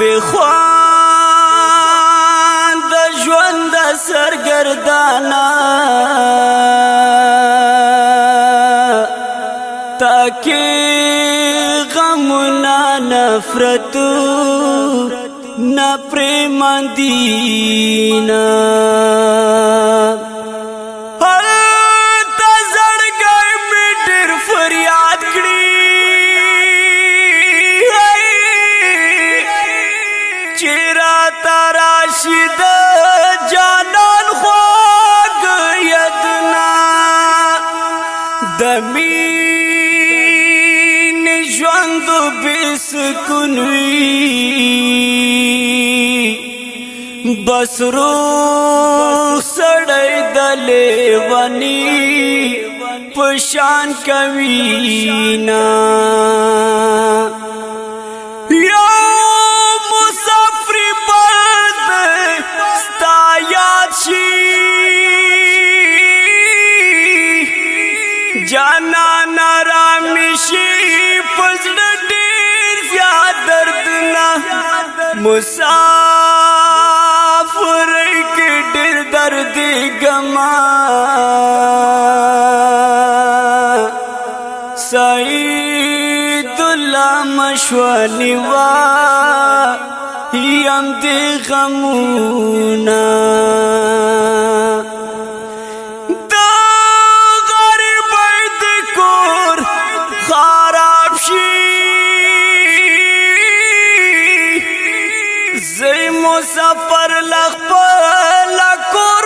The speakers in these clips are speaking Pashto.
بخوان د ژوند سرګردانا تاکي غمنا نفرت نا پریماندینا راشد جانان خوږ یدنا د مين ژوند بسکون وی بس روح سړی د لیونی پشان کوینا جانا نارامیشی پزړ ډیر زیات دردنا مسافر کې ډیر درد غما سعید الله مشوانی وا یم دې غمونا مسافر لخپل کور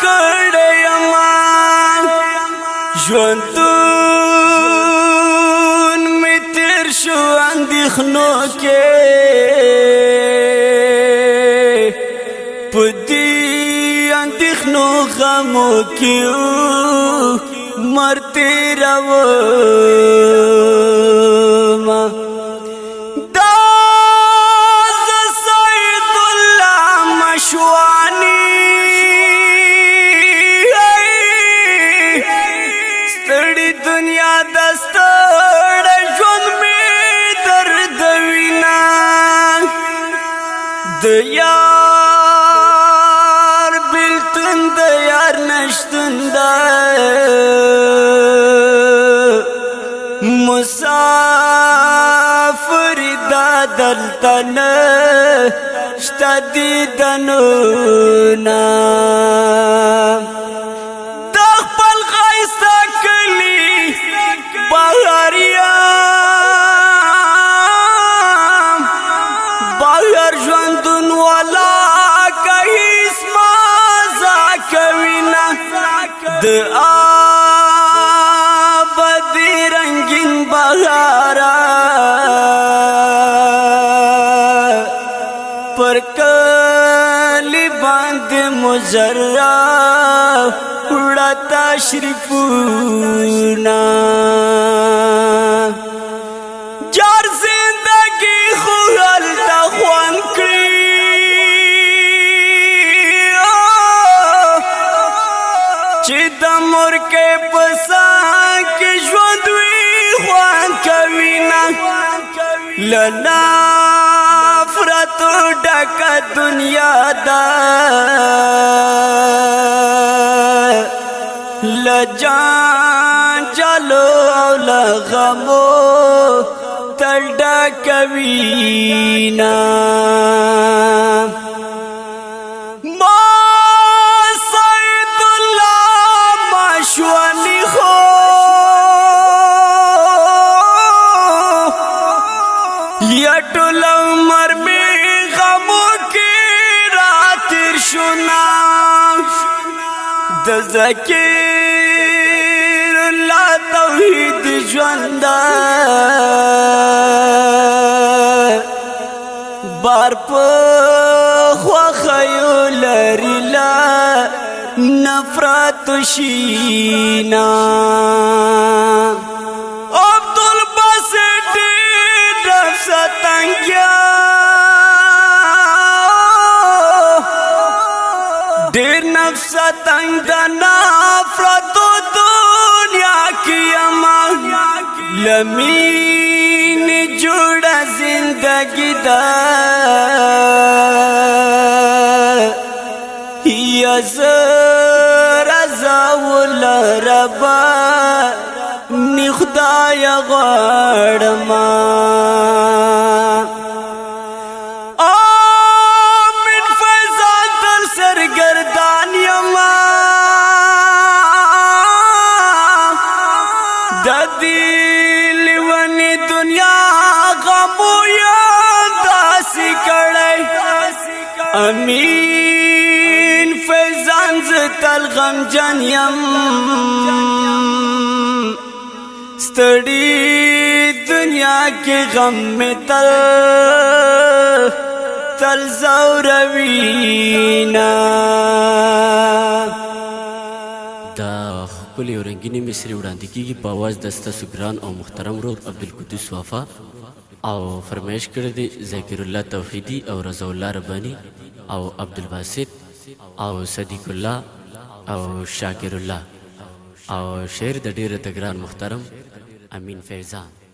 کړه امان ژوندون می تیر شو اندېښنو کې پدې اندېښنو غمو کې مرته راوما ستړي دنیا دستړ ژوند می درد وینا د یار بلتون د یار نشتون د مسافر دا دلتن شتا دیدنونا بغیر ژوندون والا کهیس مازا کوینا د آبادی رنگین بهارا پر کلی باندې مجرا وړا تشریفونا جار زندگی خو هلته خوند کړي چې د مرګ په ساه کې ژوند وي خوند کوینا له نفرت ډکه دنیا ده لجان چلو او لغمو تلډا کوینا ما سید الله مشوانی خو یا ټول عمر می غمو کې راتیر شونا د ذکر الله توحید ژوند بار په خوخیو لري لا نفرت شینا عبدالباسط نفس تنگیا ډیر نفس تنگ د نفرت دنیا کی اما لمین جوړه زندگی دا رضا ولربا نی خدای غړما من فیضان تر سرګردان یما د دل ونی دنیا غمو یا داسې کړی امین فیضان زتل غمجن یم ستړي دنیا کې غم می تل زوروینا دا خپل یو رنگینی مصری وړاندې کیږي په आवाज د ستاسو ګران او محترم ورور عبدالقدوس وفا او فرمایش کړی دی ذکر الله توحیدی او رضا الله ربانی او عبدالباسط او صدیق الله او شاکر الله او شعر د ډیره د ګران محترم امین فیضان